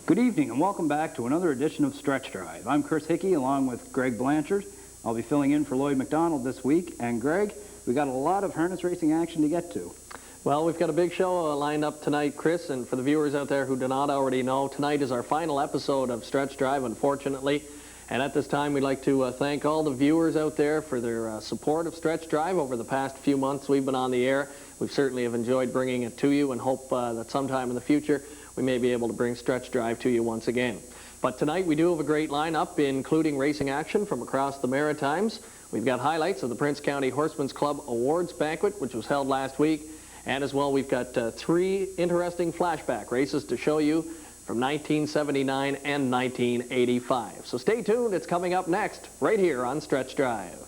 Good evening and welcome back to another edition of Stretch Drive. I'm Chris Hickey along with Greg Blanchard. I'll be filling in for Lloyd McDonald this week. And Greg, we got a lot of harness racing action to get to. Well, we've got a big show lined up tonight, Chris, and for the viewers out there who do not already know, tonight is our final episode of Stretch Drive, unfortunately. And at this time, we'd like to thank all the viewers out there for their support of Stretch Drive over the past few months we've been on the air. We've certainly have enjoyed bringing it to you and hope that sometime in the future we may be able to bring Stretch Drive to you once again. But tonight we do have a great lineup, including racing action from across the Maritimes. We've got highlights of the Prince County Horsemen's Club Awards Banquet, which was held last week. And as well, we've got three interesting flashback races to show you from 1979 and 1985. So stay tuned, it's coming up next, right here on Stretch Drive.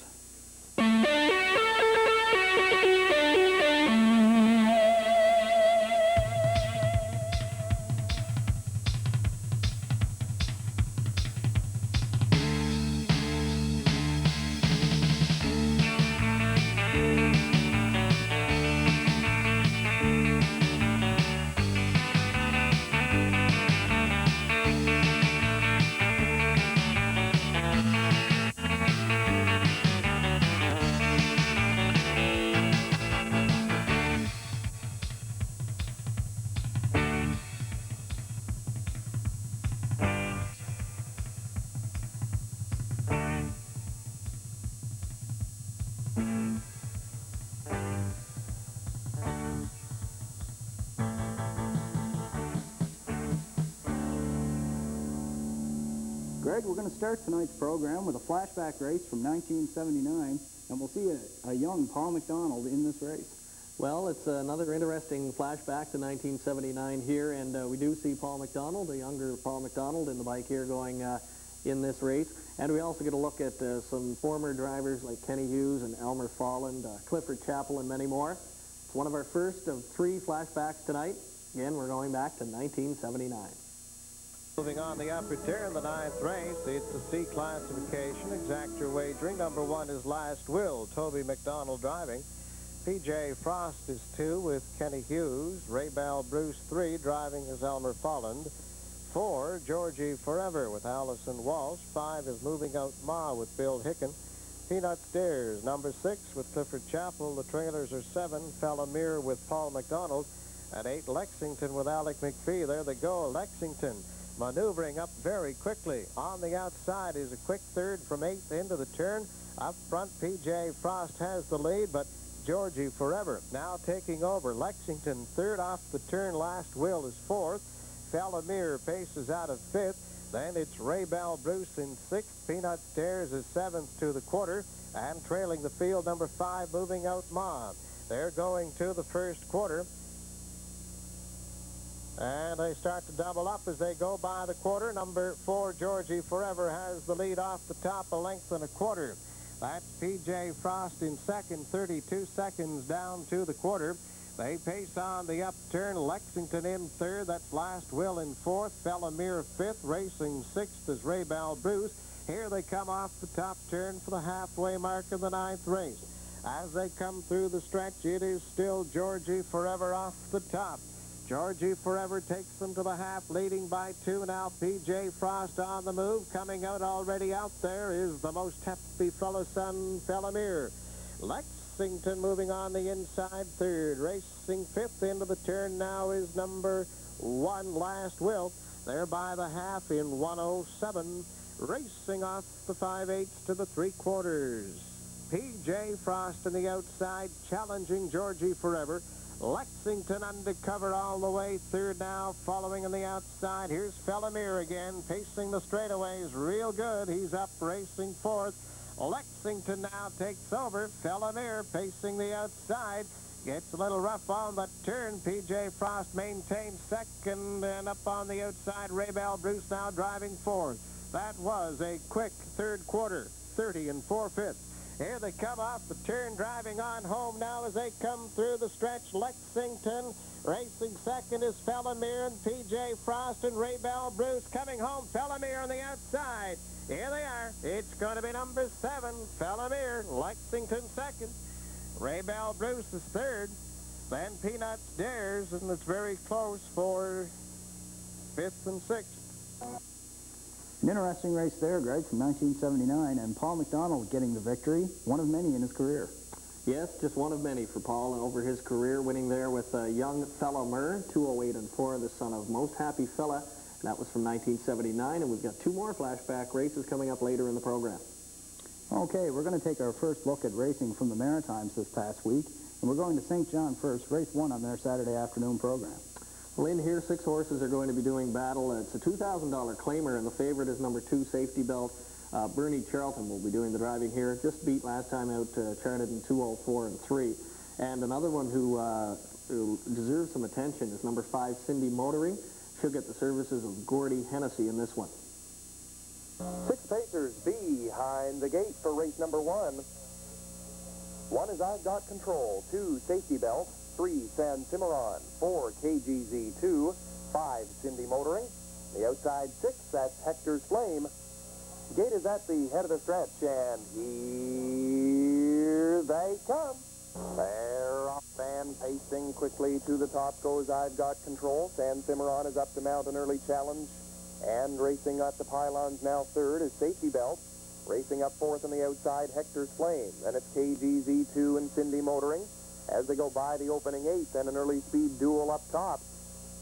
Greg, we're going to start tonight's program with a flashback race from 1979, and we'll see a young Paul McDonald in this race. Well, it's another interesting flashback to 1979 here, and we do see Paul McDonald, a younger Paul McDonald, in the bike here going in this race. And we also get a look at some former drivers like Kenny Hughes and Elmer Folland, Clifford Chappell, and many more. It's one of our first of three flashbacks tonight. Again, we're going back to 1979. Moving on the upper turn, the ninth race, it's a C classification, exacta wagering. Number 1 is Last Will, Toby McDonald driving. P.J. Frost is 2 with Kenny Hughes. Ray Bell Bruce 3 driving is Elmer Folland. 4, Georgie Forever with Allison Walsh. 5 is Moving Out Ma with Bill Hicken. Peanut Stairs, number 6 with Clifford Chappell. The trailers are 7, Fellamere with Paul McDonald. And 8, Lexington with Alec McPhee. There they go, Lexington maneuvering up very quickly. On the outside is a quick third from 8th into the turn. Up front, P.J. Frost has the lead, but Georgie Forever now taking over. Lexington third off the turn. Last Will is 4th. Fellamere paces out of 5th. Then it's Ray Bell Bruce in 6th. Peanut Stairs is 7th to the quarter. And trailing the field, number 5, Moving Out Ma. They're going to the first quarter. And they start to double up as they go by the quarter. Number 4, Georgie Forever, has the lead off the top, a length and a quarter. That's P.J. Frost in second, 32 seconds down to the quarter. They pace on the upturn. Lexington in third. That's Last Will in fourth. Fellamere fifth. Racing sixth is Ray Bell Bruce. Here they come off the top turn for the halfway mark of the ninth race. As they come through the stretch, it is still Georgie Forever off the top. Georgie Forever takes them to the half, leading by 2 now. P.J. Frost on the move. Coming out already out there is the most happy fellow son, Fellamere. Lexington moving on the inside third. Racing fifth into the turn now is number 1, Last Will. They're by the half in 1:07. Racing off the 5/8 to the 3/4. P.J. Frost on the outside, challenging Georgie Forever. Lexington undercover all the way third now, following on the outside. Here's Fellamere again, pacing the straightaways real good. He's up racing fourth. Lexington now takes over. Fellamere pacing the outside. Gets a little rough on the turn. P.J. Frost maintains second, and up on the outside, Ray Bell Bruce now driving fourth. That was a quick third quarter, 30 4/5. Here they come off the turn, driving on home now as they come through the stretch. Lexington racing second is Fellamere, and P.J. Frost and Ray Bell Bruce coming home. Fellamere on the outside. Here they are. It's going to be number 7, Fellamere. Lexington second. Ray Bell Bruce is third. Then Peanut Stairs, and it's very close for 5th and 6th. An interesting race there, Greg, from 1979, and Paul McDonald getting the victory, one of many in his career. Yes, just one of many for Paul and over his career, winning there with young Fella Murr, 2:08.4, the son of Most Happy Fella. And that was from 1979, and we've got two more flashback races coming up later in the program. Okay, we're going to take our first look at racing from the Maritimes this past week, and we're going to St. John first, race 1 on their Saturday afternoon program. Well, in here, 6 horses are going to be doing battle. It's a $2,000 claimer, and the favorite is number 2, Safety Belt. Bernie Charlton will be doing the driving here. Just beat last time out, charted in 2:04.3. And another one who deserves some attention is number 5, Cindy Motoring. She'll get the services of Gordy Hennessy in this one. 6 pacers behind the gate for race number 1. 1 is I've Got Control, 2 Safety Belt, 3 San Cimarron, 4 KGZ2, 5 Cindy Motoring. The outside 6, that's Hector's Flame. Gate is at the head of the stretch, and here they come. They're off and pacing quickly to the top goes I've Got Control. San Cimarron is up to mount an early challenge. And racing at the pylons now 3rd is Safety Belt. Racing up 4th on the outside, Hector's Flame. Then it's KGZ2 and Cindy Motoring. As they go by the opening 8th and an early speed duel up top.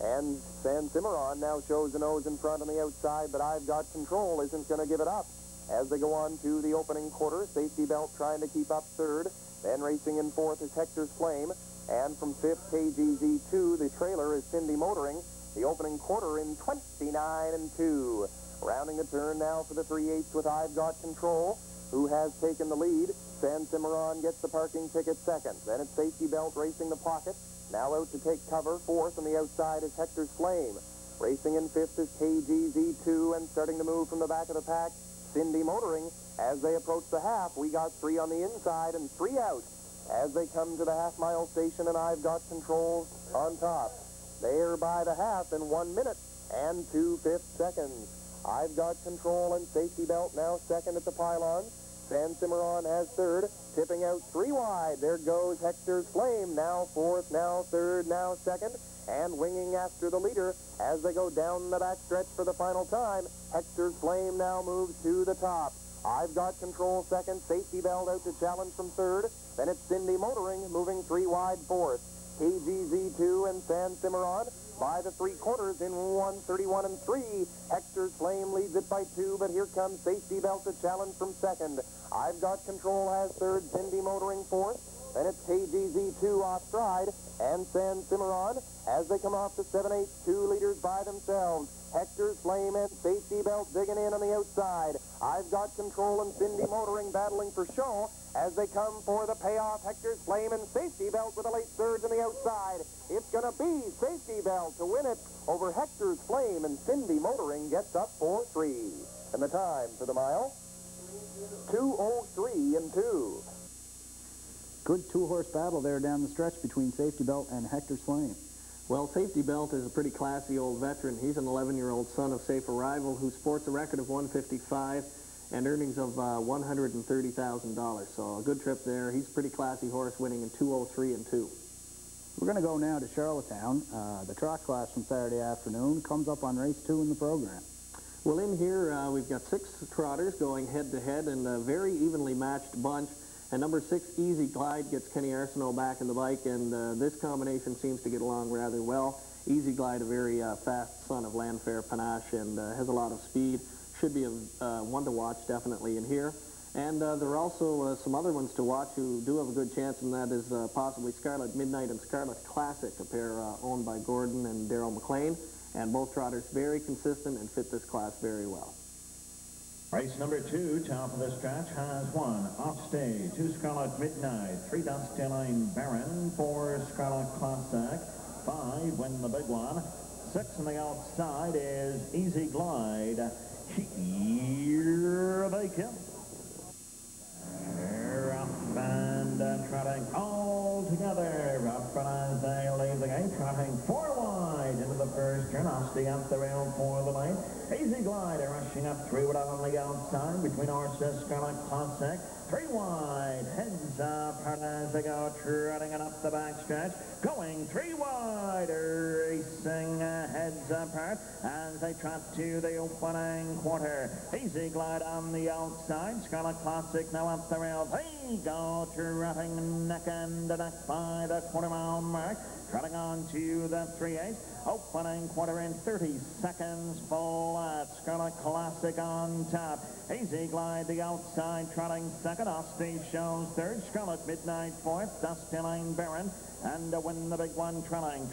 And San Cimarron now shows a nose in front on the outside, but I've Got Control isn't going to give it up. As they go on to the opening quarter, Safety Belt trying to keep up 3rd. Then racing in 4th is Hector's Flame. And from 5th, KGZ2, the trailer is Cindy Motoring. The opening quarter in 29.2. Rounding the turn now for the 3/8 with I've Got Control, who has taken the lead. San Cimarron gets the parking ticket 2nd. Then it's Safety Belt racing the pocket. Now out to take cover. 4th on the outside is Hector's Flame. Racing in 5th is KGZ2, and starting to move from the back of the pack, Cindy Motoring. As they approach the half, we got 3 on the inside and 3 out. As they come to the half-mile station, and I've Got Control on top. They are by the half in 1 minute and 2/5 seconds. I've Got Control and Safety Belt now 2nd at the pylon. San Cimarron has 3rd, tipping out 3 wide. There goes Hector's Flame, now 4th, now 3rd, now 2nd, and winging after the leader as they go down the back stretch for the final time. Hector's Flame now moves to the top. I've Got Control 2nd, Safety Belt out to challenge from 3rd. Then it's Cindy Motoring moving 3 wide 4th. KGZ2 and San Cimarron by the 3/4 in 1:31.3. Hector's Flame leads it by 2, but here comes Safety Belt to challenge from 2nd. I've Got Control has 3rd, Cindy Motoring 4th. Then it's KGZ2 off stride, and San Cimarron as they come off the 7/8, 2 leaders by themselves. Hector's Flame and Safety Belt digging in on the outside. I've Got Control and Cindy Motoring battling for show as they come for the payoff. Hector's Flame and Safety Belt with a late surge on the outside. It's going to be Safety Belt to win it over Hector's Flame, and Cindy Motoring gets up for 3. And the time for the mile, 2:03.2. Good 2-horse battle there down the stretch between Safety Belt and Hector's Flame. Well, Safety Belt is a pretty classy old veteran. He's an 11-year-old son of Safe Arrival who sports a record of 155 and earnings of $130,000. So a good trip there. He's a pretty classy horse, winning in 2:03.2. We're going to go now to Shelltown. The trot class from Saturday afternoon comes up on race 2 in the program. Well, in here, we've got 6 trotters going head-to-head in a very evenly matched bunch. And number 6, Easy Glide, gets Kenny Arsenault back in the bike, and this combination seems to get along rather well. Easy Glide, a very fast son of Landfair Panache, and has a lot of speed. Should be a one to watch definitely in here. And there are also some other ones to watch who do have a good chance, and that is possibly Scarlet Midnight and Scarlet Classic, a pair owned by Gordon and Darrell McLean. And both trotters very consistent and fit this class very well. Race number 2, top of the stretch, has 1 off stage, 2 Scarlet Midnight, 3 Dusty Line Baron, 4 Scarlet Classic, 5 Win the Big One, 6 on the outside is Easy Glide. Here they come. They're up and trotting all together. Up and as they leave the gate, trotting 4 wide into the first turn. Osty up the rail for the lane. Easy Glide rushing up through it on the outside between horses Scarlet Classic. 3 wide, heads up as they go trotting it up the backstretch. Going 3 wide, racing ahead. heads apart as they trot to the opening quarter. Easy Glide on the outside. Scarlet Classic now up the rail. They go trotting neck and neck by the quarter-mile mark. Trotting on to the 3/8. Opening quarter in 30 seconds flat. Scarlet Classic on top. Easy Glide the outside, trotting second. Austin shows third. Scarlet Midnight fourth. Dusty Lane Baron. And to win the big one, trotting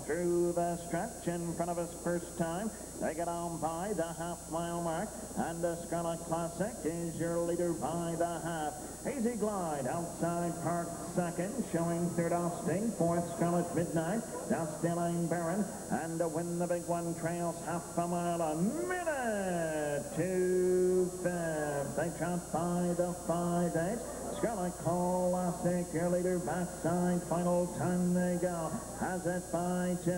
through the stretch in front of us first time. They get on by the half-mile mark, and the Scarlet Classic is your leader by the half. Easy Glide outside Park second, showing third Austin, fourth Scarlet Midnight, Dusty Lane Baron, and to win the big one, trails half a mile, a minute to fifth. They trot by the 5/8. Scarlet Classic, your leader, backside, final time they go, has it by 2.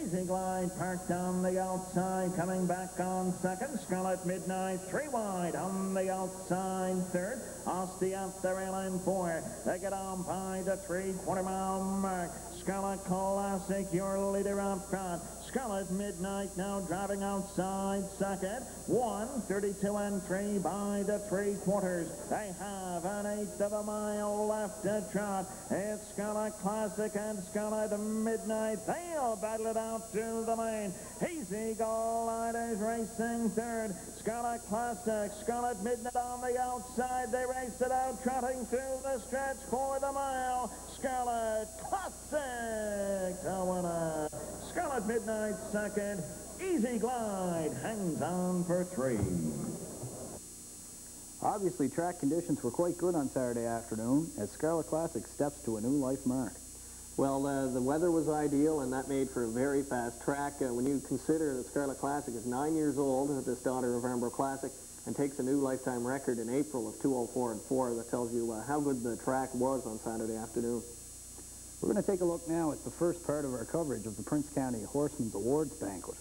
Easy Glide parked on the outside, coming back on second. Scarlet Midnight, 3 wide on the outside, third. Austin at the rail in 4. They get on by the 3/4-mile mark. Scarlet Classic, your leader up front. Scarlet Midnight now driving outside second. 1:32 and 3 by the 3/4. They have an 1/8 of a mile left to trot. It's Scarlet Classic and Scarlet Midnight. They'll battle it out to the lane. Easy Glide is racing third. Scarlet Classic, Scarlet Midnight on the outside. They race it out, trotting through the stretch for the mile. Scarlet Classic, the winner. Scarlet Midnight second. Easy Glide hangs on for 3. Obviously, track conditions were quite good on Saturday afternoon as Scarlet Classic steps to a new life mark. Well, the weather was ideal, and that made for a very fast track. When you consider that Scarlet Classic is 9 years old, this daughter of Armbro Classic, and takes a new lifetime record in April of 2:04 and 4, that tells you how good the track was on Saturday afternoon. We're going to take a look now at the first part of our coverage of the Prince County Horsemen's Awards Banquet.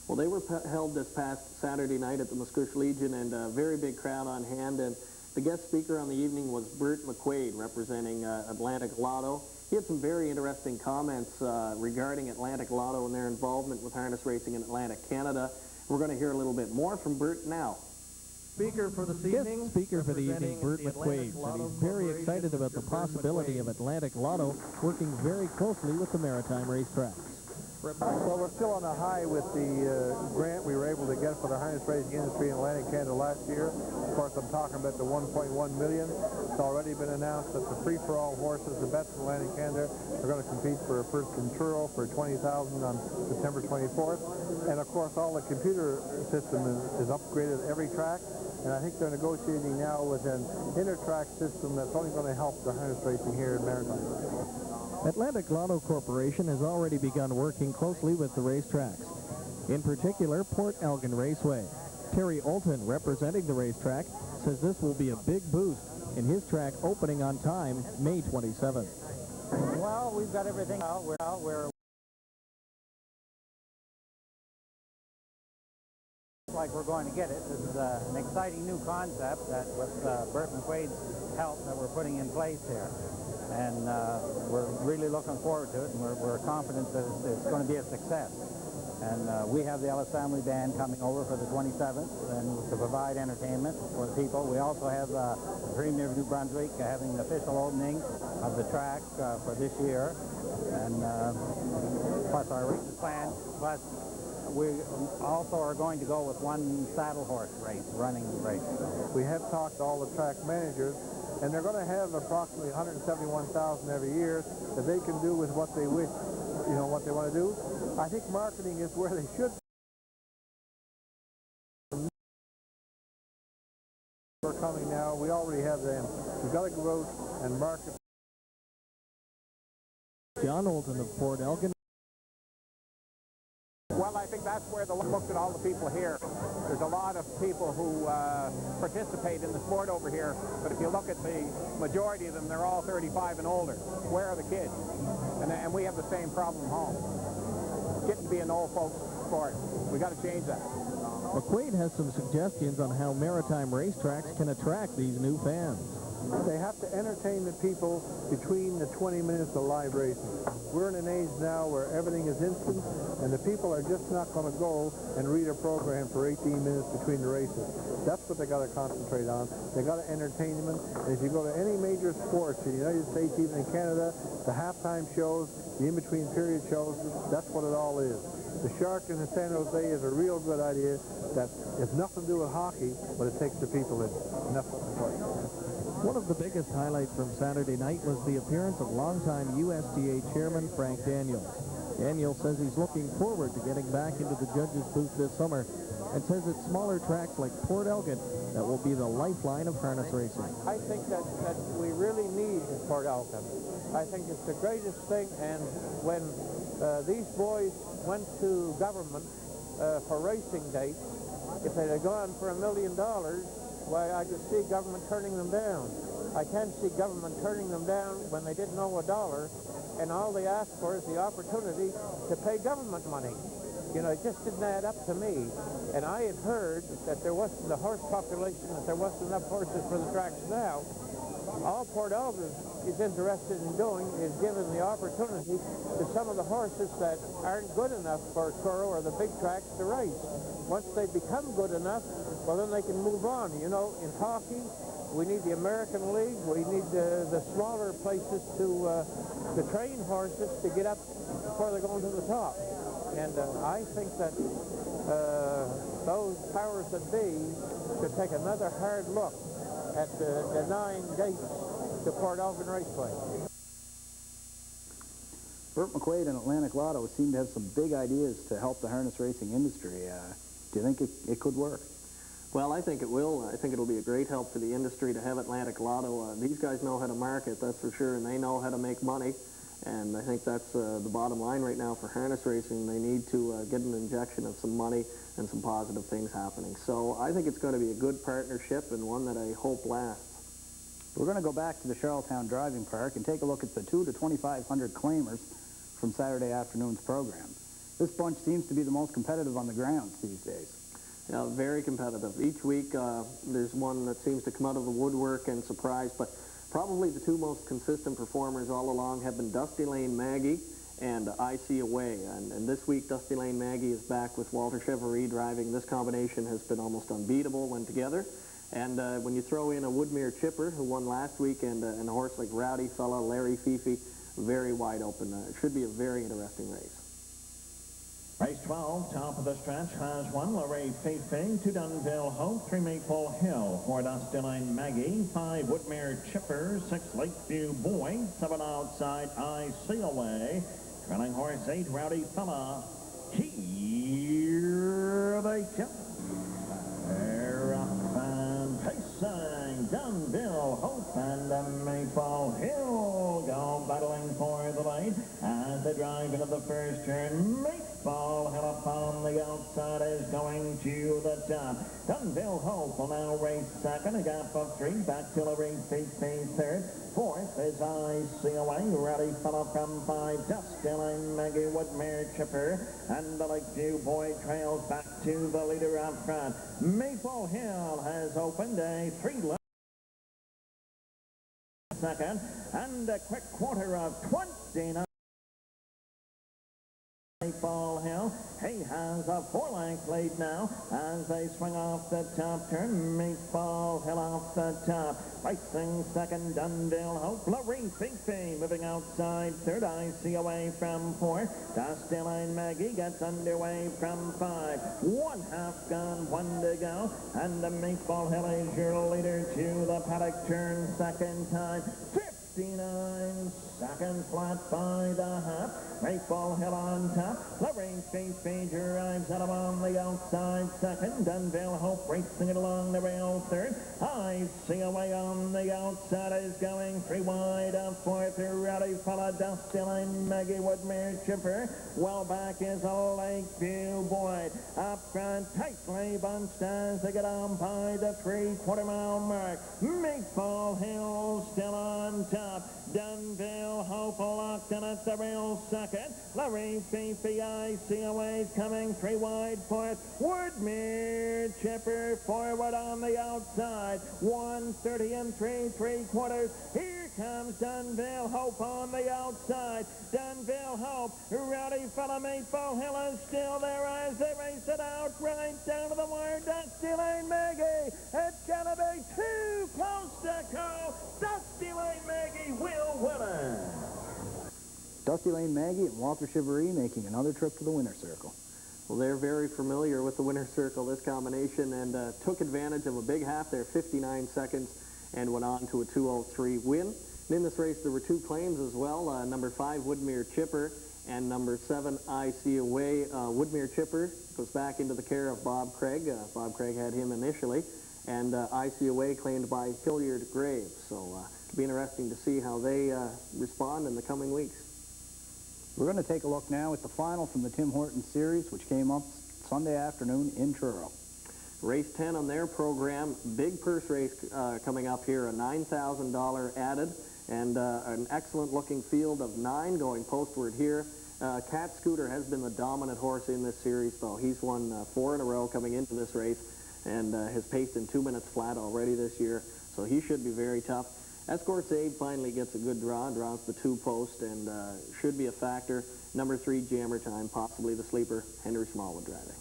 Well, they were held this past Saturday night at the Muscush Legion, and a very big crowd on hand. And the guest speaker on the evening was Bert McQuaid, representing Atlantic Lotto. He had some very interesting comments regarding Atlantic Lotto and their involvement with harness racing in Atlantic Canada. We're going to hear a little bit more from Bert now. Speaker for this evening. Guest speaker for the evening, Bert McQuaid, said he's very excited about the possibility of Atlantic Lotto working very closely with the maritime racetracks. Well, we're still on a high with the grant we were able to get for the harness racing industry in Atlantic Canada last year. Of course, I'm talking about the $1.1 million. It's already been announced that the free-for-all horses, the best in Atlantic Canada, are going to compete for a first Control for $20,000 on September 24th. And of course, all the computer system is upgraded at every track. And I think they're negotiating now with an inter-track system that's only going to help the harness racing here in Maritime. Atlantic Lotto Corporation has already begun working closely with the racetracks. In particular, Port Elgin Raceway. Terry Olton, representing the racetrack, says this will be a big boost in his track opening on time May 27th. Well, we've got everything out. We're like we're going to get it. This is an exciting new concept that with Bert McQuaid's help that we're putting in place here. And we're really looking forward to it, and we're confident that it's going to be a success. And we have the Ellis Family Band coming over for the 27th and to provide entertainment for the people. We also have the Premier of New Brunswick having the official opening of the track for this year. And plus our races plan, plus we also are going to go with one saddle horse race, running race. We have talked to all the track managers, and they're going to have approximately $171,000 every year that they can do with what they wish, what they want to do. I think marketing is where they should be. We're coming now. We already have them. We've got to go out and market. John Olton of Port Elgin. Well, I think that's where the looked at all the people here. There's a lot of people who participate in the sport over here, but if you look at the majority of them, they're all 35 and older. Where are the kids? And we have the same problem home. It's getting to be an old folks sport. We got to change that. McQuaid has some suggestions on how maritime racetracks can attract these new fans. They have to entertain the people between the 20 minutes of live racing. We're in an age now where everything is instant, and the people are just not going to go and read a program for 18 minutes between the races. That's what they got to concentrate on. They got to entertain them. And if you go to any major sports in the United States, even in Canada, the halftime shows, the in-between period shows, that's what it all is. The Shark in San Jose is a real good idea that has nothing to do with hockey, but it takes the people in. And that's what the point. One of the biggest highlights from Saturday night was the appearance of longtime USTA chairman Frank Daniels. Daniels says he's looking forward to getting back into the judges' booth this summer and says it's smaller tracks like Port Elgin that will be the lifeline of harness racing. I think that we really need Port Elgin. I think it's the greatest thing, and when these boys went to government for racing dates, if they'd have gone for $1 million, why, I could see government turning them down. I can't see government turning them down when they didn't owe $1, and all they asked for is the opportunity to pay government money. You know, it just didn't add up to me. And I had heard that there wasn't the horse population, that there wasn't enough horses for the tracks now. All Port Elgin is interested in doing is giving the opportunity to some of the horses that aren't good enough for Truro or the big tracks to race. Once they become good enough, well, then they can move on. You know, in hockey, we need the American League. We need the smaller places to train horses to get up before they're going to the top. And I think that those powers that be should take another hard look at denying dates to Port Elgin Raceway. Burt McQuaid and Atlantic Lotto seem to have some big ideas to help the harness racing industry. Do you think it could work? Well, I think it will. I think it'll be a great help for the industry to have Atlantic Lotto. These guys know how to market, that's for sure, and they know how to make money. And I think that's the bottom line right now for harness racing. They need to get an injection of some money and some positive things happening. So I think it's going to be a good partnership and one that I hope lasts. We're going to go back to the Shelltown Driving Park and take a look at the 2 to 2,500 claimers from Saturday afternoon's program. This bunch seems to be the most competitive on the grounds these days. Yeah, very competitive. Each week there's one that seems to come out of the woodwork and surprise, but probably the two most consistent performers all along have been Dusty Lane Maggie and I See a Way. And this week, Dusty Lane Maggie is back with Walter Chevrolet driving. This combination has been almost unbeatable when together. And when you throw in a Woodmere Chipper, who won last week, and a horse like Rowdy Fella, Larry Fifi, very wide open. It should be a very interesting race. Race 12, top of the stretch, has 1 Larry Fifi, 2 Dunville Hope, 3 Maple Hill, 4 Dusty Lane Maggie, 5 Woodmere Chipper, 6 Lakeview Boy, 7 outside I See a Way, trailing horse 8 Rowdy Fella. Here they come. They're up and pacing. Dunville Hope and Maple Hill go battling for the lead as they drive into the first turn. Maple Hill upon the outside is going to the top. Dunville Hope will now race second, a gap of 3, back to Larry Fifi third. Fourth is I See a Way, Rowdy Fella from 5, Dusty Lane Maggie, Woodmere Chipper, and the Lakeview Boy trails back to the leader up front. Maple Hill has opened a 3-lap second, and a quick quarter of 29. Maple Hill, he has a 4-length lead now as they swing off the top turn. Maple Hill off the top. Racing second, Dunville Hope. Larry Fifi moving outside third. I See a Way from 4. Dusty Lane Maggie gets underway from 5. 1 half gone, 1 to go. And the Maple Hill is your leader to the paddock turn second time. 59 seconds flat by the half. Maple Hill on top. Larry Fifi drives out on the outside second. Dunville Hope racing it along the rail third. I See a Way on the outside is going 3 wide up fourth. Rowdy Fella, Dusty Lane Maggie, Woodmere Chipper. Well back is a Lakeview Boy. Up front tightly bunched as they get on by the 3/4-mile mark. Maple Hill still on top. Dunville Hope locked in at the rail second. second. Larry CPICOA is coming 3 wide fourth. Woodmere Chipper forward on the outside. 1:30 and 3/3. Here comes Dunville Hope on the outside. Dunville Hope, Rowdy Fellamate Hill is still there as they race it out right down to the wire. Dusty Lane Maggie, it's gonna be too close to go. Dusty Lane Maggie will win it. Dusty Lane Maggie and Walter Chivery making another trip to the winner's circle. Well, they're very familiar with the winner's circle, this combination, and took advantage of a big half there, 59 seconds, and went on to a 2:03 win. And in this race, there were 2 claims as well. Number 5, Woodmere Chipper, and number 7, I See a Way. Woodmere Chipper goes back into the care of Bob Craig. Bob Craig had him initially, and I See a Way claimed by Hilliard Graves. So it'll be interesting to see how they respond in the coming weeks. We're going to take a look now at the final from the Tim Hortons series, which came up Sunday afternoon in Truro. Race 10 on their program, big purse race coming up here, a $9,000 added, and an excellent-looking field of 9 going postward here. Cat Scooter has been the dominant horse in this series, though. He's won 4 in a row coming into this race, and has paced in 2 minutes flat already this year, so he should be very tough. Escort's Aid finally gets a good draws the 2 post, and should be a factor. Number 3, Jammer Time, possibly the sleeper, Henry Smallwood driving.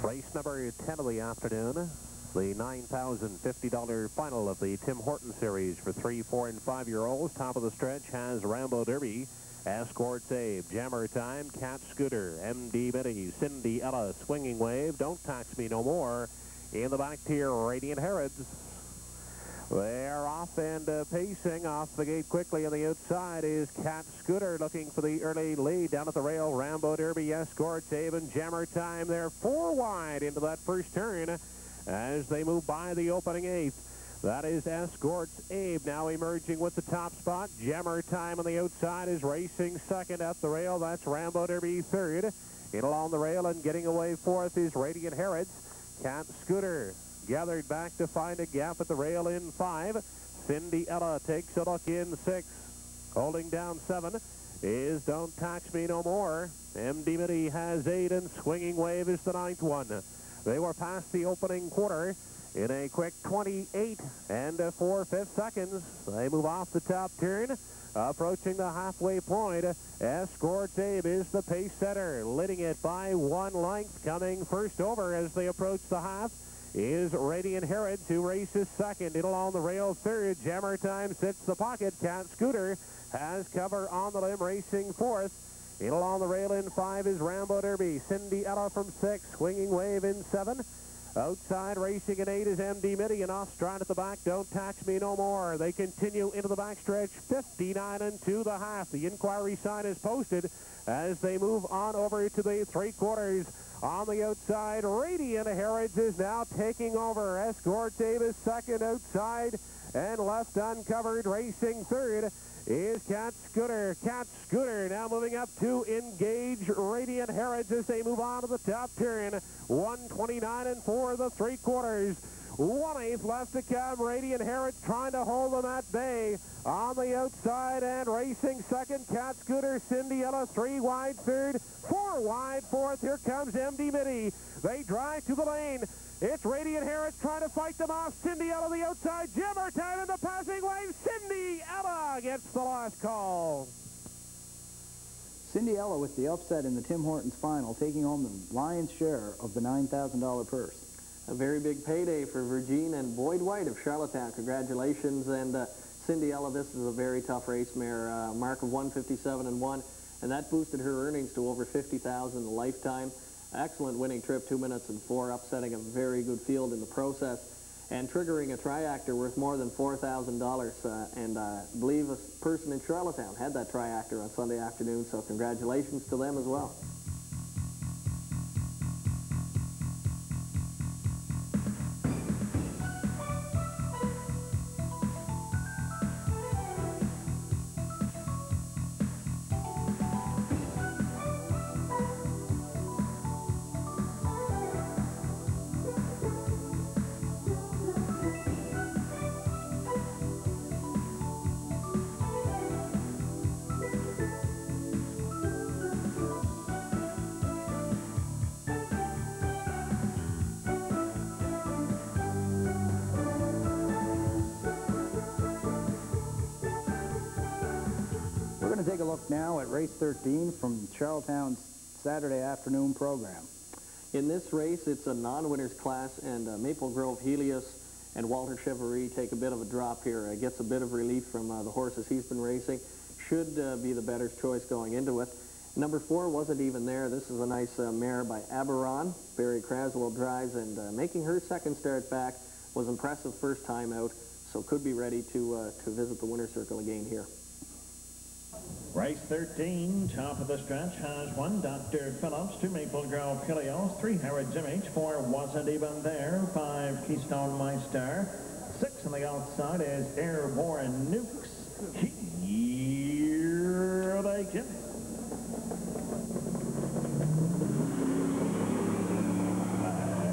Race number 10 of the afternoon, the $9,050 final of the Tim Horton series for 3, 4, and 5-year-olds. Top of the stretch has Rambo Derby, Escort's Aid, Jammer Time, Cat Scooter, MD Mitty, Cindy Ella, Swinging Wave, Don't Tax Me No More. In the back tier, Radiant Herods. They're off and pacing off the gate quickly. On the outside is Cat Scooter looking for the early lead. Down at the rail, Rambo Derby, Escort, Abe, and Jammer Time. They're 4 wide into that first turn as they move by the opening 8th. That is Escort's Abe now emerging with the top spot. Jammer Time on the outside is racing second at the rail. That's Rambo Derby third. In along the rail and getting away fourth is Radiant Herods. Cat Scooter gathered back to find a gap at the rail in 5. Cindy Ella takes a look in 6. Holding down 7 is Don't Tax Me No More. MD Mitty has 8, and Swinging Wave is the 9th one. They were past the opening quarter in a quick 28 and 4/5 seconds. They move off the top turn, approaching the halfway point. Escort Abe is the pace setter, leading it by 1 length. Coming first over as they approach the half is Radiant Herods, who races second. In along the rail third. Jammer Time sits the pocket. Cat Scooter has cover on the limb, racing fourth. In along the rail in 5 is Rambo Derby. Cindy Ella from 6. Swinging Wave in 7. Outside racing in 8 is MD Mitty, and off stride at the back, Don't Tax Me No More. They continue into the backstretch, 59 and 2 the half. The inquiry sign is posted as they move on over to the 3/4. On the outside, Radiant Herods is now taking over. Escort Davis second outside, and left uncovered racing third is Cat Scooter. Cat Scooter now moving up to engage Radiant Herods as they move on to the top turn. 129 and 4 the 3/4. 1/8 left to come. Radiant Herods trying to hold them at bay. On the outside and racing second, Cat Scooter. Cindy Ella 3 wide third, 4 wide fourth. Here comes MD Mitty. They drive to the lane. It's Radiant Herods trying to fight them off. Cindy Ella the outside. Jammer Time in the passing lane. Cindy Ella gets the last call. Cindy Ella with the upset in the Tim Hortons final, taking home the lion's share of the $9,000 purse. A very big payday for Virgin and Boyd White of Shelltown. Congratulations. And Cindy Ella, this is a very tough race mare. Mark of 157 and 1, and that boosted her earnings to over $50,000 a lifetime. Excellent winning trip, 2 minutes and 4, upsetting a very good field in the process, and triggering a triactor worth more than $4,000. And I believe a person in Charlottetown had that triactor on Sunday afternoon, so congratulations to them as well. take a look now at race 13 from Shelltown's Saturday afternoon program. In this race, it's a non-winners class, and Maple Grove Helios and Walter Chevrolet take a bit of a drop here. Gets a bit of relief from the horses he's been racing. Should be the better choice going into it. Number 4 wasn't even there. This is a nice mare by Aberon. Barry Craswell drives, and making her second start back was impressive first time out, so could be ready to visit the winner's circle again here. Race 13, top of the stretch, has 1 Dr. Phillips, 2 Maple Grove Helios, 3 Harrod's Image, 4 Wasn't Even There, 5 Keystone Meister, 6 on the outside is Airborne Nukes. Here they come.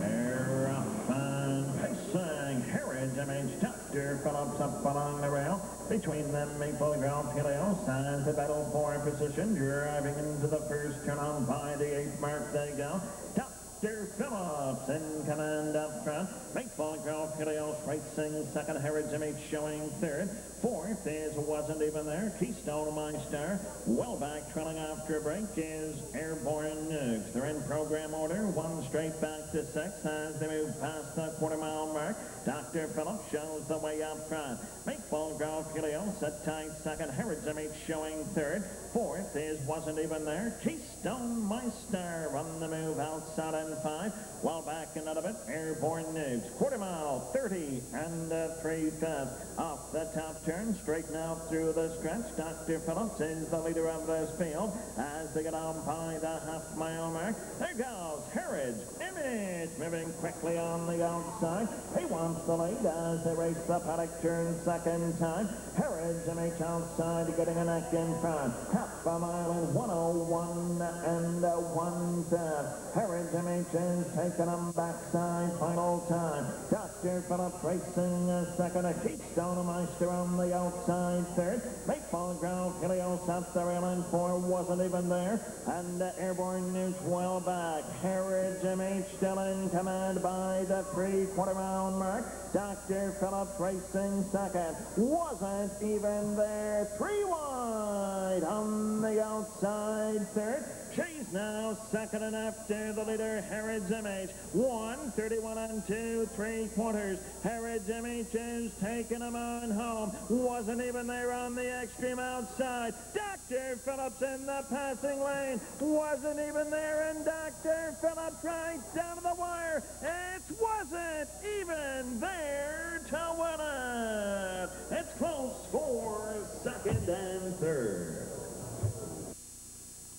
They're off and pacing. Harrod's Image, Dr. Phillips up along the rail. Between them, Maple Grove Helios has the battle for position. Driving into the first turn on by the 8th mark they go. Dr. Phillips in command up front. Maple Grove Helios racing second. Harrod's Image showing third. 4th is Wasn't Even There. Keystone Meister. Well back trailing after a break is Airborne Nukes. They're in program order. 1 straight back to 6 as they move past the quarter-mile mark. Dr. Phillips shows the way up front. Maple Grove Helios a tight second. Harrod's Image showing third. 4th is Wasn't Even There. Keystone Meister on the move outside and 5. Well back and out of it, Airborne Nukes. Quarter mile, 30 and 3/5. Off the top turn, straighten out through the stretch. Dr. Phillips is the leader of this field as they get on by the half-mile mark. There goes Harrod's Image, moving quickly on the outside. He wants the lead as they race the paddock turn second time. Harrod's Image outside, getting a neck in front. Half a mile in 1:01 and 1/10. Harrod's Image is taking them backside final time. Dr. Phillips racing second. A Keystone Meister on the outside third. Maple Grove Helios up the rail and 4 Wasn't Even There. And Airborne Nukes well back. Harrod's Image still in command by the 3/4 mile mark. Dr. Phillips racing second. Wasn't Even There. 3 wide on the outside third. She's now second and after the leader, Harrod's Image. 1:31 and 2/3. Harrod's Image is taking him on home. Wasn't Even There on the extreme outside. Dr. Phillips in the passing lane. Wasn't Even There, and Dr. Phillips right down to the wire. It wasn't even there to win it. It's close for second and third.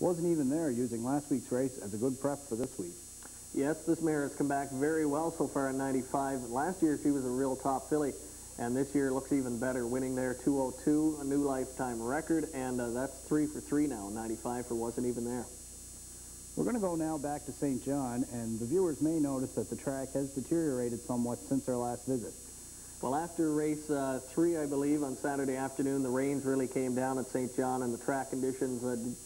Wasn't Even There, using last week's race as a good prep for this week. Yes, this mare has come back very well so far in 95. Last year she was a real top filly, and this year looks even better, winning there 2:02, a new lifetime record, and that's 3 for 3 now, 95 for Wasn't Even There. We're going to go now back to St. John, and the viewers may notice that the track has deteriorated somewhat since our last visit. Well, after race 3, I believe, on Saturday afternoon, the rains really came down at St. John, and the track conditions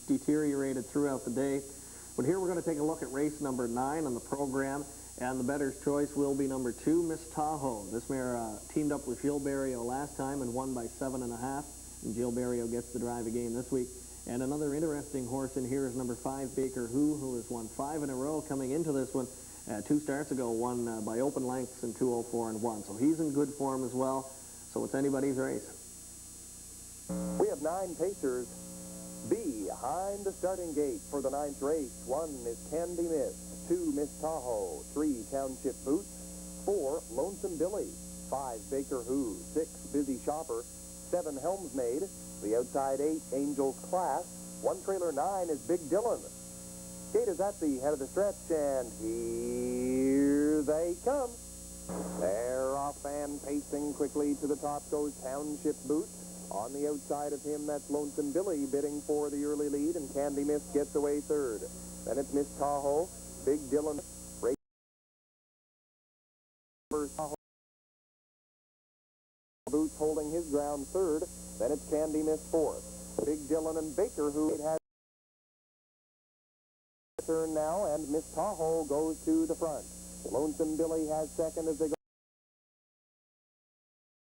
deteriorated throughout the day. But here we're going to take a look at race number 9 on the program, and the better's choice will be number 2, Miss Tahoe. This mare teamed up with Jill Barrio last time and won by 7.5, and Jill Barrio gets the drive again this week. And another interesting horse in here is number 5, Baker who has won 5 in a row coming into this one. 2 starts ago, won by open lengths in 2:04 and 1. So he's in good form as well. So it's anybody's race. We have 9 pacers behind the starting gate for the 9th race. 1 is Candy Miss, 2 Miss Tahoe, 3 Township Boots, 4 Lonesome Billy, 5 Baker Who, 6 Busy Shopper, 7 Helmsmaid, the outside 8 Angels Class, 1 trailer 9 is Big Dylan. Gate is at the head of the stretch, and here they come. They're off and pacing quickly to the top goes Township Boots. On the outside of him, that's Lonesome Billy bidding for the early lead, and Candy Miss gets away third. Then it's Miss Tahoe, Big Dylan, race Tahoe. Boots holding his ground third. Then it's Candy Miss fourth. Big Dylan and Baker, who it has turn now, and Miss Tahoe goes to the front. Lonesome Billy has second as they go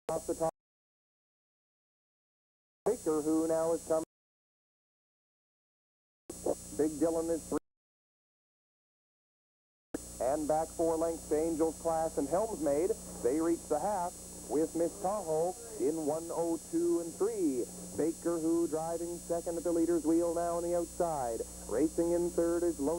off the top. Baker, who now is coming. Big Dylan is 3. And back 4 lengths to Angels Class and Helmsmaid. They reach the half with Miss Tahoe in 1:02 and 3. Baker Who driving second at the leader's wheel now on the outside. Racing in third is Lone.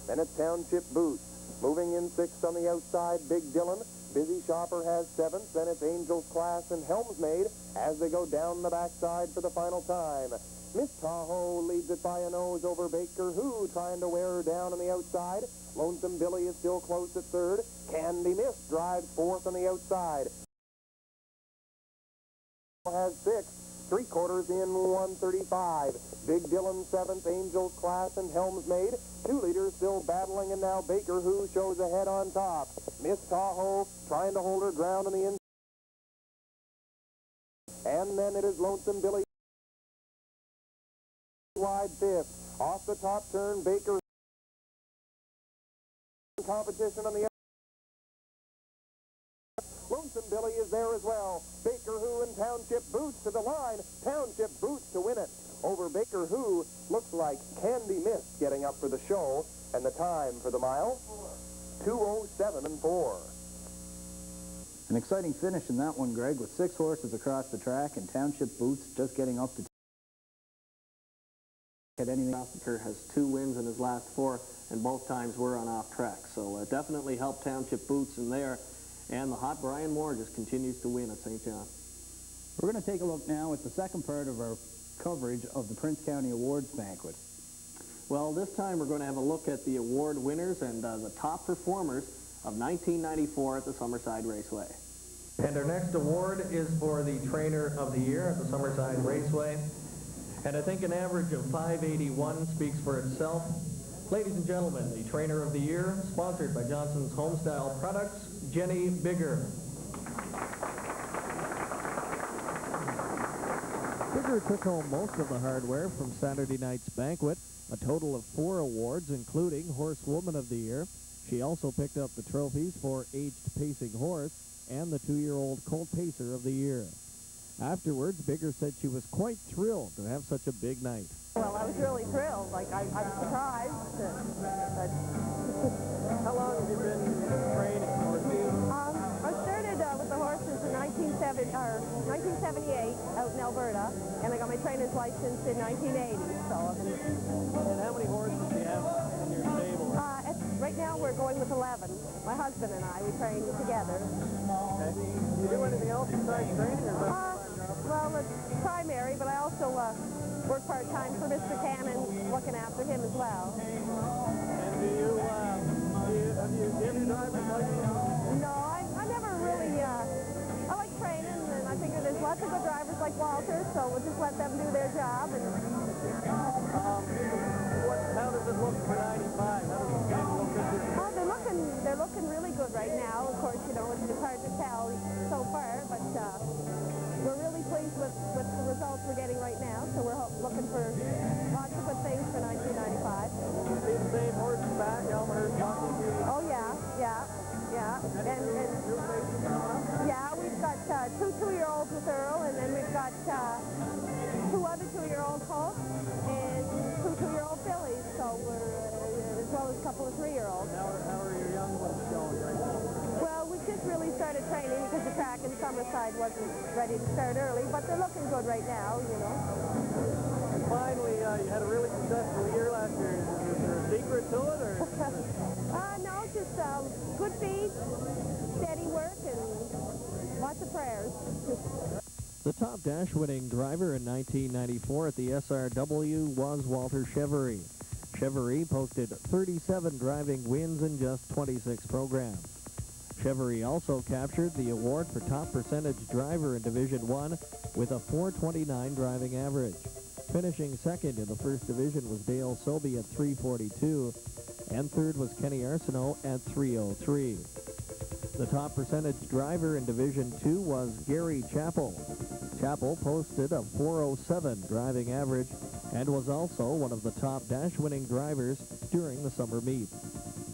Then it's Township Boost. Moving in sixth on the outside, Big Dylan. Busy Shopper has seventh. Then it's Angels Class and Helmsmaid as they go down the backside for the final time. Miss Tahoe leads it by a nose over Baker Who, trying to wear her down on the outside. Lonesome Billy is still close at third. Candy Mist drives fourth on the outside. Has sixth. 3/4 in 1:35. Big Dylan seventh, Angels Class and Helmsmaid. 2 leaders still battling, and now Baker Who shows ahead on top. Miss Tahoe trying to hold her ground on the inside. And then it is Lonesome Billy wide fifth. Off the top turn, Baker competition on the Lonesome Billy is there as well. Baker Who and Township Boots to the line. Township Boots to win it. Over Baker Who, looks like Candy Mist getting up for the show. And the time for the mile, 2:07 and 4. An exciting finish in that one, Greg, with 6 horses across the track and Township Boots just getting up to At anything. Massacre has 2 wins in his last 4, and both times were on off track. So definitely helped Township Boots in there. And the hot Brian Moore just continues to win at St. John. We're going to take a look now at the second part of our coverage of the Prince County Awards Banquet. Well, this time we're going to have a look at the award winners and the top performers of 1994 at the Summerside Raceway. And our next award is for the Trainer of the Year at the Summerside Raceway. And I think an average of 581 speaks for itself. Ladies and gentlemen, the Trainer of the Year, sponsored by Johnson's Homestyle Products, Jenny Bigger. Bigger took home most of the hardware from Saturday night's banquet, a total of 4 awards, including Horsewoman of the Year. She also picked up the trophies for Aged Pacing Horse and the 2-year-old Colt Pacer of the Year. Afterwards, Bigger said she was quite thrilled to have such a big night. Well, I was really thrilled. Like, I was surprised. How long have you been training horses? I started with the horses in 1978 out in Alberta, and I got my trainer's license in 1980. So I've been... And how many horses do you have in your stable? Right now we're going with 11. My husband and I, we train together. Okay. Do you do anything else besides training, or is that well, it's primary, but I also work part-time for Mr. Cannon, looking after him as well. And do you have you driver's license? No, I never really, I like training, and I figure there's lots of good drivers like Walter, so we'll just let them do their job. And how does it look for 95? How does it look this year? They're looking really good right now. Of course, you know, it's hard to tell so far, but we're really pleased with the results we're getting right now, so we're looking for lots of good things for 1995. You see the same horses back, Elmer, Oh, yeah. And yeah, we've got 2 2-year-olds with Earl, and then we've got 2 other 2-year-old colts and 2 2-year-old fillies, so we're, as well as a couple of 3-year-olds. How are your young ones going right now? Well, we just really started training because the track in Summerside wasn't ready to start early, but they're looking good right now, you know. And finally, you had a really successful year last year. Is there a secret to it, or? No, just good feed, steady work, and lots of prayers. The top dash-winning driver in 1994 at the SRW was Walter Chevery. Chevery posted 37 driving wins in just 26 programs. Chevery also captured the award for top percentage driver in Division 1 with a 429 driving average. Finishing second in the first division was Dale Sobey at 342, and third was Kenny Arsenault at 303. The top percentage driver in Division 2 was Gary Chappell. Chappell posted a 407 driving average and was also one of the top dash-winning drivers during the summer meet.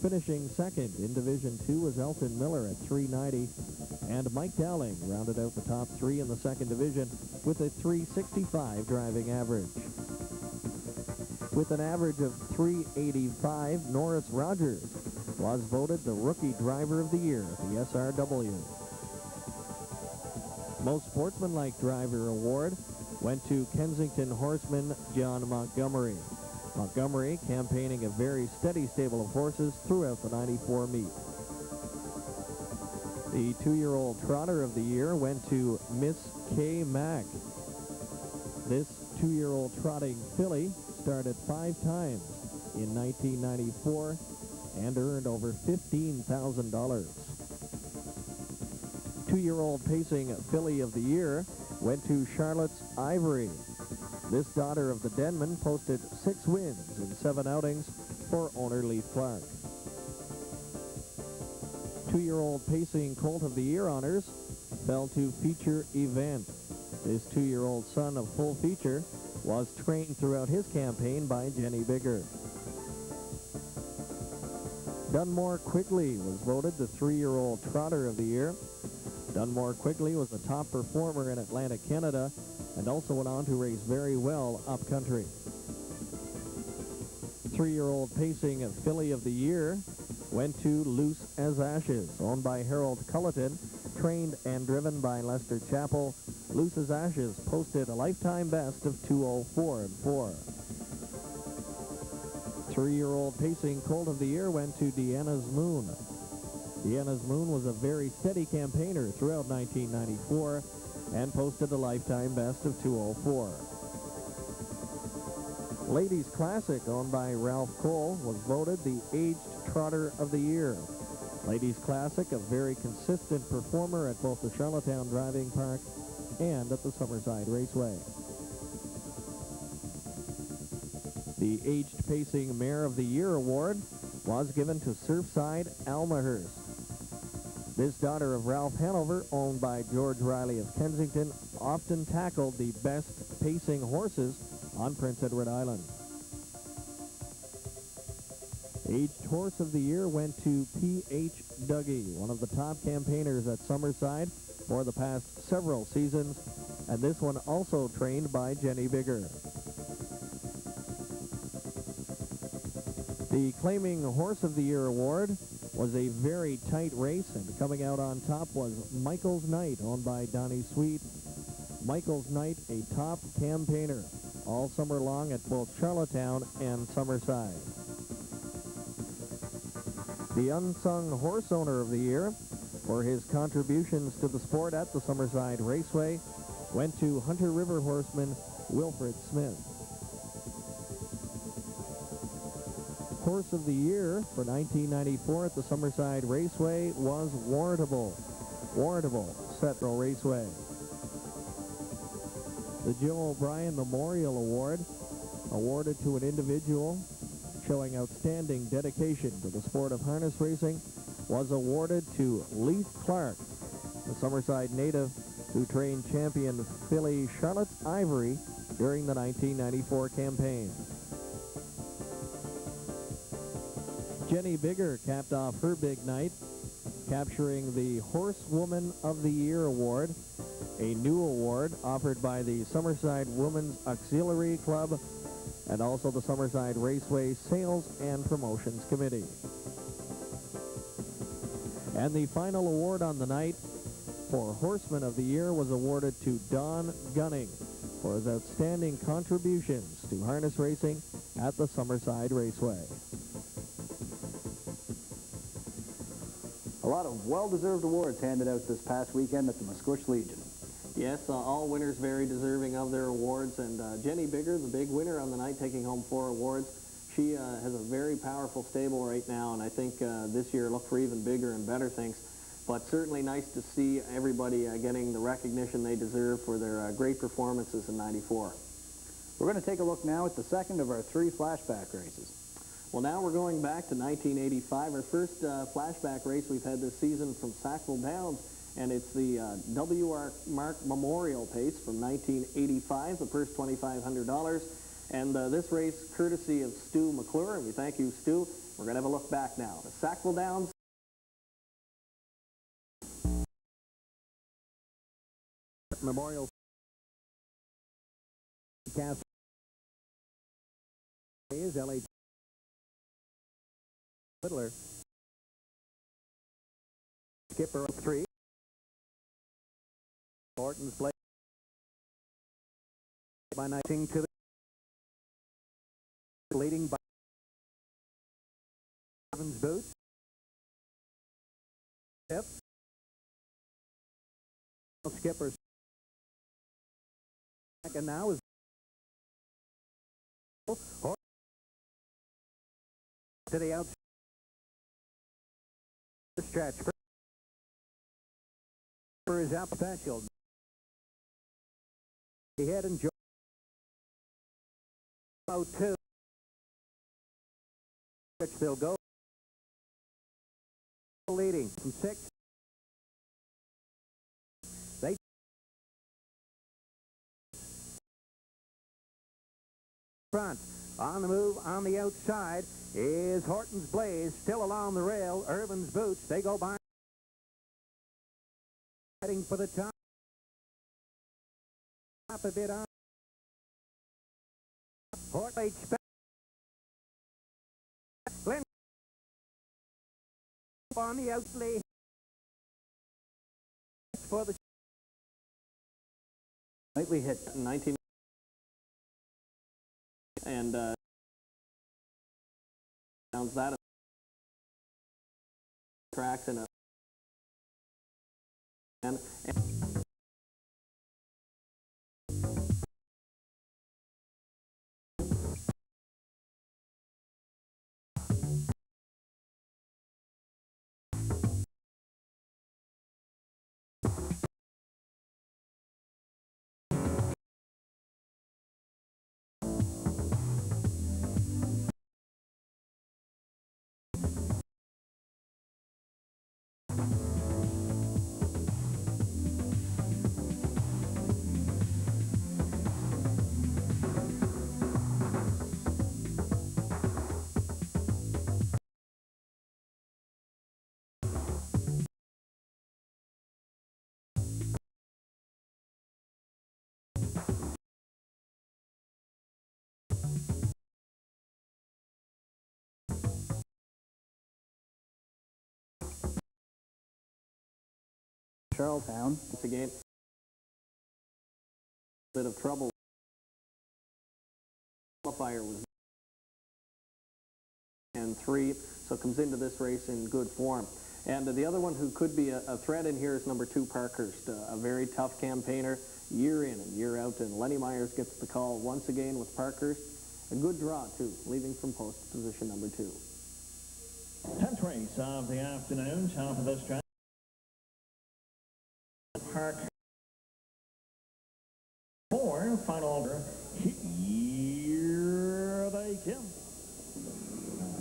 Finishing second in Division 2 was Elton Miller at 390, and Mike Dowling rounded out the top 3 in the second division with a 365 driving average. With an average of 385, Norris Rogers was voted the Rookie Driver of the Year at the SRW. Most Sportsmanlike Driver Award went to Kensington horseman John Montgomery. Montgomery campaigning a very steady stable of horses throughout the 94 meet. The 2-year-old Trotter of the Year went to Miss K. Mack. This 2-year-old trotting filly started 5 times in 1994 and earned over $15,000. 2-year-old pacing filly of the year went to Charlotte's Ivory. This daughter of the Denman posted 6 wins in 7 outings for owner Leith Clark. 2-year-old pacing colt of the year honors fell to Feature Event. This 2-year-old son of Full Feature was trained throughout his campaign by Jenny Bigger. Dunmore Quigley was voted the 3-year-old Trotter of the Year. Dunmore Quigley was a top performer in Atlantic Canada and also went on to race very well upcountry. 3-year-old pacing filly of the year went to Loose as Ashes, owned by Harold Culleton, trained and driven by Lester Chappell. Loose as Ashes posted a lifetime best of 2:04.4. 3-year-old pacing colt of the year went to Deanna's Moon. Deanna's Moon was a very steady campaigner throughout 1994 and posted a lifetime best of 2:04. Ladies Classic, owned by Ralph Cole, was voted the Aged Trotter of the Year. Ladies Classic, a very consistent performer at both the Shelltown Driving Park and at the Summerside Raceway. The Aged Pacing Mare of the Year award was given to Surfside Almahurst. This daughter of Ralph Hanover, owned by George Riley of Kensington, often tackled the best pacing horses on Prince Edward Island. Aged Horse of the Year went to P.H. Dougie, one of the top campaigners at Summerside for the past several seasons, and this one also trained by Jenny Bigger. The Claiming Horse of the Year award was a very tight race, and coming out on top was Michael's Knight, owned by Donnie Sweet. Michael's Knight, a top campaigner all summer long at both Charlottetown and Summerside. The Unsung Horse Owner of the Year for his contributions to the sport at the Summerside Raceway went to Hunter River horseman Wilfred Smith. Horse of the Year for 1994 at the Summerside Raceway was Warrantable. Warrantable, Setro Raceway. The Joe O'Brien Memorial Award, awarded to an individual showing outstanding dedication to the sport of harness racing, was awarded to Leith Clark, the Summerside native who trained champion filly Charlotte's Ivory during the 1994 campaign. Jenny Bigger capped off her big night, capturing the Horsewoman of the Year award, a new award offered by the Summerside Women's Auxiliary Club and also the Summerside Raceway Sales and Promotions Committee. And the final award on the night for Horseman of the Year was awarded to Don Gunning for his outstanding contributions to harness racing at the Summerside Raceway. A lot of well-deserved awards handed out this past weekend at the Musqueam Legion. Yes, all winners very deserving of their awards, and Jenny Bigger, the big winner on the night, taking home 4 awards. She has a very powerful stable right now, and I think this year look for even bigger and better things. But certainly nice to see everybody getting the recognition they deserve for their great performances in '94. We're going to take a look now at the second of our 3 flashback races. Well, now we're going back to 1985. Our first flashback race we've had this season from Sackville Downs, and it's the W.R. Mark Memorial Pace from 1985, the purse $2,500. And this race, courtesy of Stu McClure, and we thank you, Stu. We're going to have a look back now to Sackville Downs. Memorial is L.A. Fiddler. Skipper 3. Hortons play by 19 to the leading by Evans Boots. Fifth. Skipper second now is to the outside stretch. For his out potential. He had enjoyed 02. Which they'll go leading from 6. They front on the move on the outside is Horton's Blaze still along the rail. Irvin's Boots, they go by heading for the top a bit on Hort H. Glenn on the outlay for the We hit 19 and sounds that tracks and Shelltown. Once again, a bit of trouble. Qualifier was and 3, so comes into this race in good form. And the other one who could be a threat in here is number 2, Parkhurst, a very tough campaigner, year in and year out. And Lenny Myers gets the call once again with Parkhurst. A good draw, too, leaving from post position number 2. 10th race of the afternoon, top of this track. Park 4, final order. Here they come.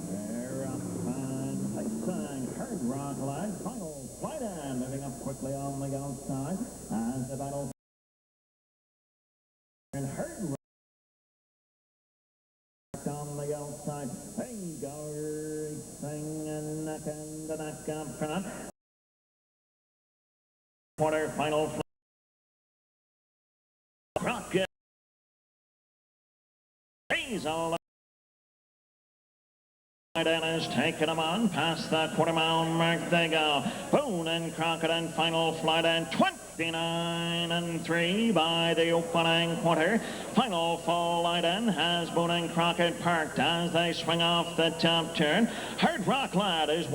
They're up and Tyson, Hard Rock lag, final flight and moving up quickly on the outside as the battle and Hard Rock on the outside. They go racing and neck and the neck up front. Quarter final Crockett. He's all and is taking them on past the quarter-mile mark. They go. Boone and Crockett and final flight and 29-3 by the opening quarter. Final full light in has Boone and Crockett parked as they swing off the top turn. Hard Rock Lad is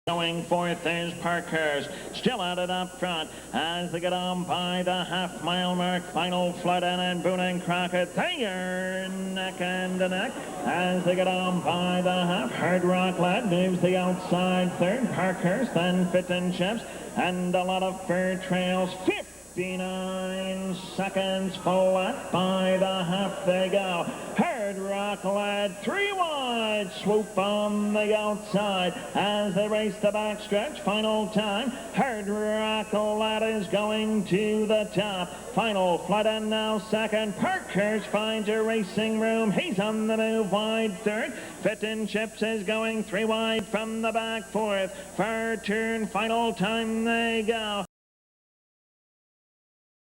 going forth is Parkhurst, still at it up front as they get on by the half-mile mark. Final flood in and Boone and Crockett, they are neck and neck as they get on by the half. Hard Rock Lad moves the outside third. Parkhurst then Fitton Chips and a lot of fur trails. 59 seconds flat by the half they go. Hard Rock Lad 3 wide, swoop on the outside as they race the backstretch. Final time, Hard Rock Lad is going to the top. Final flight and now second. Parkhurst finds a racing room. He's on the move wide third. Fitton Chips is going 3 wide from the back fourth. Far turn, final time they go.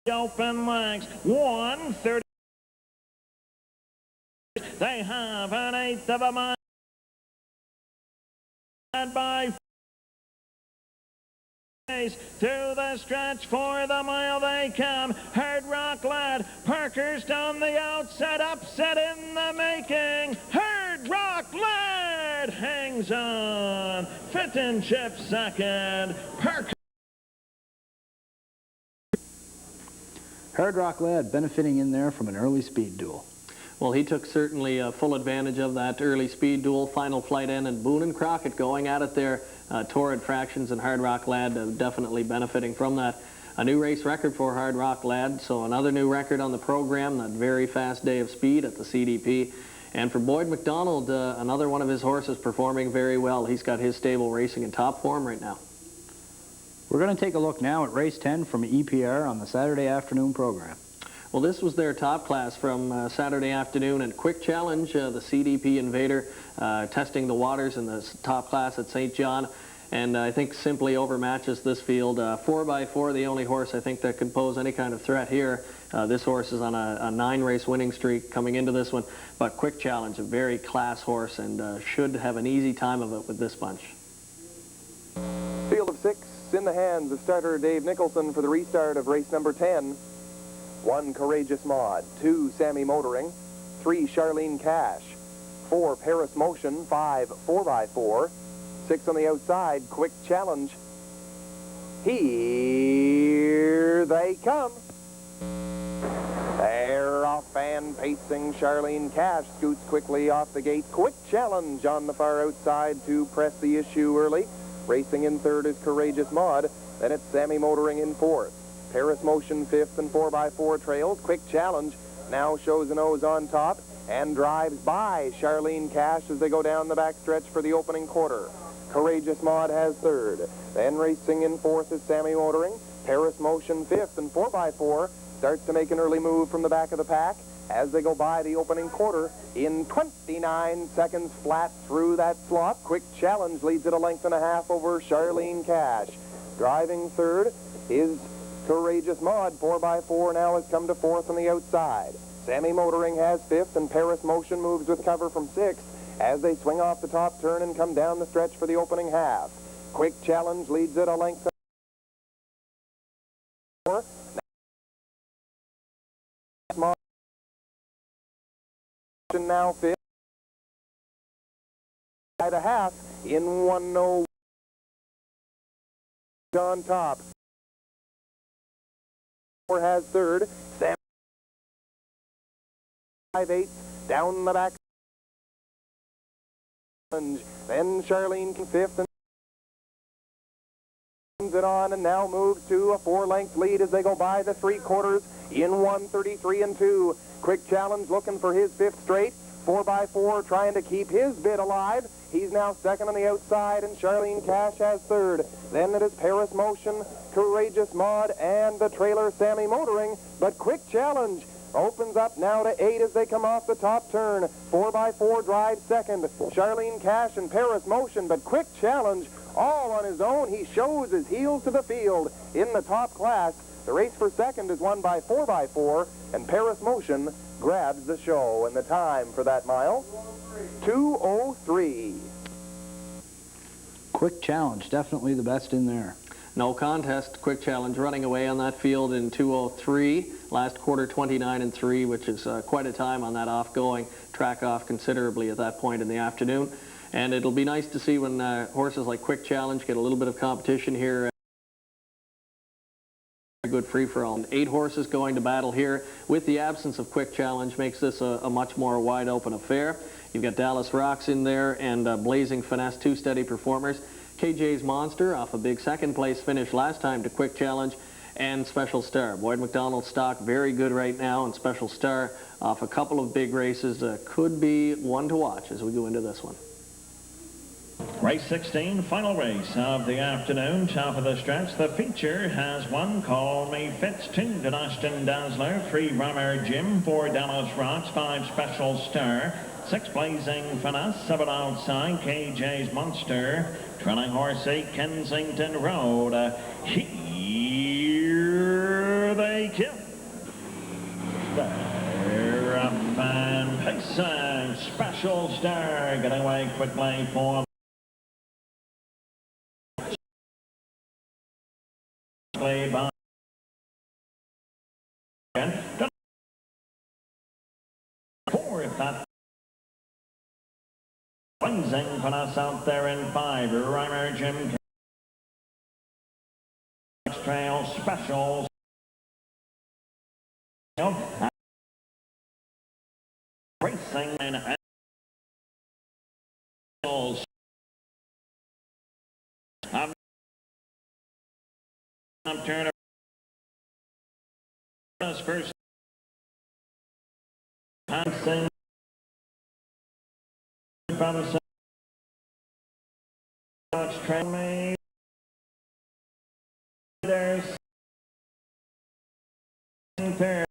Open legs, 1:30. They have an 1/8 of a mile by through the stretch for the mile they come. Hard Rock Lad, Parker's down the outside, upset in the making. Hard Rock Lad hangs on. Fit and Chip second. Parker. Hard Rock Lad benefiting in there from an early speed duel. Well, he took certainly full advantage of that early speed duel. Final flight in, and Boone and Crockett going at it there. Torrid Fractions and Hard Rock Lad definitely benefiting from that. A new race record for Hard Rock Lad, so another new record on the program, that very fast day of speed at the CDP. And for Boyd McDonald, another one of his horses performing very well. He's got his stable racing in top form right now. We're going to take a look now at race 10 from EPR on the Saturday afternoon program. Well, this was their top class from Saturday afternoon, and Quick Challenge, the CDP Invader, testing the waters in the top class at St. John, and I think simply overmatches this field. 4x4, the only horse I think that could pose any kind of threat here. This horse is on a 9-race winning streak coming into this one, but Quick Challenge, a very class horse, and should have an easy time of it with this bunch. Field of 6 in the hands of starter Dave Nicholson for the restart of race number 10. 1, Courageous Maud. 2, Sammy Motoring. 3, Charlene Cash. 4, Paris Motion. 5, 4x4. 6 on the outside, Quick Challenge. Here they come. They're off and pacing. Charlene Cash scoots quickly off the gate. Quick Challenge on the far outside to press the issue early. Racing in third is Courageous Maud. Then it's Sammy Motoring in fourth. Paris Motion fifth, and 4x4 trails. Quick Challenge now shows a nose on top and drives by Charlene Cash as they go down the back stretch for the opening quarter. Courageous Maud has third. Then racing in fourth is Sammy Motoring. Paris Motion fifth, and 4x4 starts to make an early move from the back of the pack as they go by the opening quarter in 29 seconds flat through that slot. Quick Challenge leads it a length and a half over Charlene Cash. Driving third is Courageous Maud. 4x4 now has come to fourth on the outside. Sammy Motoring has fifth, and Paris Motion moves with cover from sixth as they swing off the top turn and come down the stretch for the opening half. Quick Challenge leads it a length. Now fifth. By the half in 1:01 on top. Has third. Sam 5/8 down the back. Then Charlene fifth and it on and now moves to a 4-length lead as they go by the 3/4 in 1:33 and 2. Quick Challenge looking for his fifth straight. 4x4 trying to keep his bid alive. He's now second on the outside, and Charlene Cash has third. Then it is Paris Motion, Courageous Maud, and the trailer Sammy Motoring. But Quick Challenge opens up now to 8 as they come off the top turn. 4x4 drives second. Charlene Cash and Paris Motion, but Quick Challenge all on his own. He shows his heels to the field in the top class. The race for second is won by 4x4, and Paris Motion grabs the show. And the time for that mile, 2:03. Quick Challenge, definitely the best in there. No contest. Quick Challenge running away on that field in 2:03. Last quarter 29 and 3, which is quite a time on that off-going. Track off considerably at that point in the afternoon. And it'll be nice to see when horses like Quick Challenge get a little bit of competition here. Good free-for-all. 8 horses going to battle here. With the absence of Quick Challenge makes this a much more wide-open affair. You've got Dallas Rocks in there and Blazing Finesse, 2 steady performers. KJ's Monster off a big second-place finish last time to Quick Challenge, and Special Star. Boyd McDonald's stock very good right now, and Special Star off a couple of big races could be one to watch as we go into this one. Race 16, final race of the afternoon, top of the stretch. The feature has 1, Call Me Fitz, 2, Denaston Dazzler, 3, Runner Jim, 4, Dallas Rocks, 5, Special Star, 6, Blazing Finesse, 7 outside, KJ's Monster, trailing horse 8, Kensington Road. Here they come. They're up and pace. racing. Special Star getting away quickly for by fourth. That Blazing for us out there in 5. Reimer Jim Trail Specials. Racing and turn first. Hansen from the train me. There's third.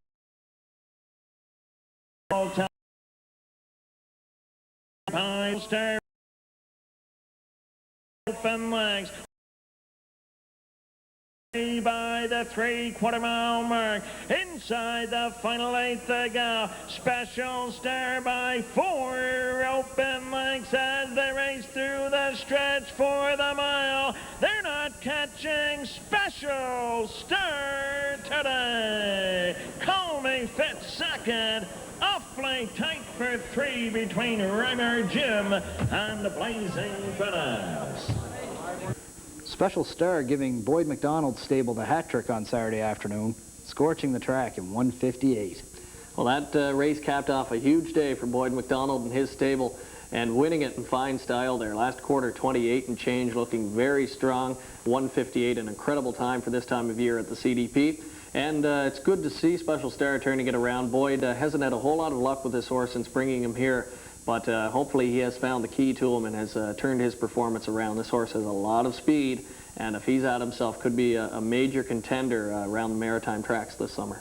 Star open legs by the 3/4 mile mark. Inside the final 8 to go. Special Star by 4 open legs as they race through the stretch for the mile. They're not catching Special Star today. Call me fit second. Awfully tight for 3 between Reimer Jim and the Blazing Finesse. Special Star giving Boyd McDonald's stable the hat trick on Saturday afternoon, scorching the track in 1:58. Well, that race capped off a huge day for Boyd McDonald and his stable, and winning it in fine style there. Last quarter, 28 and change, looking very strong. 1:58, an incredible time for this time of year at the CDP. And it's good to see Special Star turning it around. Boyd hasn't had a whole lot of luck with this horse since bringing him here, but hopefully he has found the key to him and has turned his performance around. This horse has a lot of speed, and if he's at himself, could be a major contender around the maritime tracks this summer.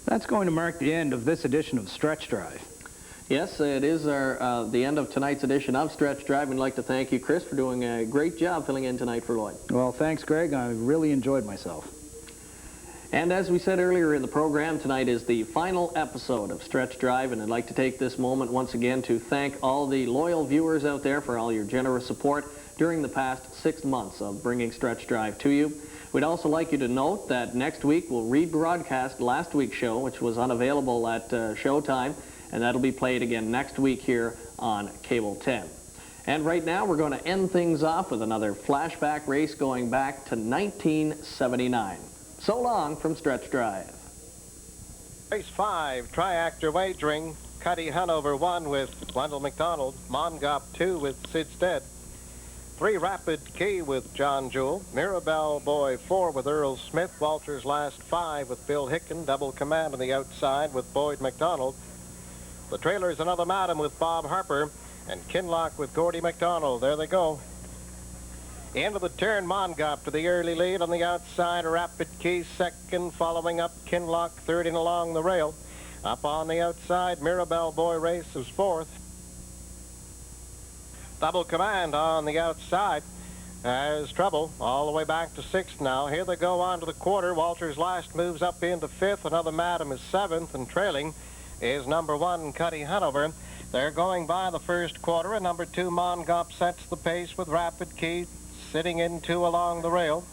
That's going to mark the end of this edition of Stretch Drive. Yes, it is the end of tonight's edition of Stretch Drive. We'd like to thank you, Chris, for doing a great job filling in tonight for Lloyd. Well, thanks, Greg. I really enjoyed myself. And as we said earlier in the program, tonight is the final episode of Stretch Drive, and I'd like to take this moment once again to thank all the loyal viewers out there for all your generous support during the past 6 months of bringing Stretch Drive to you. We'd also like you to note that next week we'll rebroadcast last week's show, which was unavailable at Showtime, and that'll be played again next week here on Cable 10. And right now we're going to end things off with another flashback race going back to 1979. So long from Stretch Drive. Race 5, Triactor Wagering. Cuddy Hanover 1 with Wendell McDonald. Mongop 2 with Sid Stead. 3 Rapid Key with John Jewell. Mirabelle Boy 4 with Earl Smith. Walter's Last 5 with Bill Hicken. Double Command on the outside with Boyd McDonald. The trailer's Another Madam with Bob Harper. And Kinlock with Gordy McDonald. There they go. Into the turn, Mongop to the early lead on the outside. Rapid Key second, following up Kinlock third and along the rail. Up on the outside, Mirabelle Boy races fourth. Double Command on the outside has trouble all the way back to sixth now. Here they go on to the quarter. Walter's Last moves up into fifth. Another Madam is seventh, and trailing is number 1, Cuddy Hanover. They're going by the first quarter, and number 2, Mongop sets the pace with Rapid Key sitting in 2 along the rail.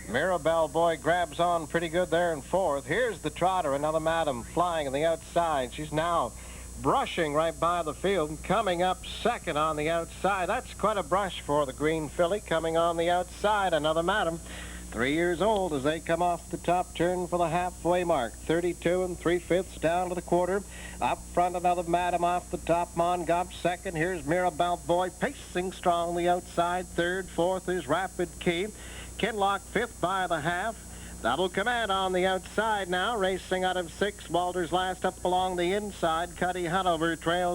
Mirabelle Boy grabs on pretty good there in fourth. Here's the trotter, Another Madam, flying on the outside. She's now brushing right by the field, coming up second on the outside. That's quite a brush for the green filly. Coming on the outside, Another Madam, 3 years old, as they come off the top turn for the halfway mark. 32 3/5 down to the quarter. Up front, Another Madam off the top. Mongop second. Here's Mirabelle Boy pacing strongly outside. Third, fourth is Rapid Key. Kinlock fifth by the half. Double Command on the outside now, racing out of 6. Walter's Last up along the inside. Cuddy Hanover trails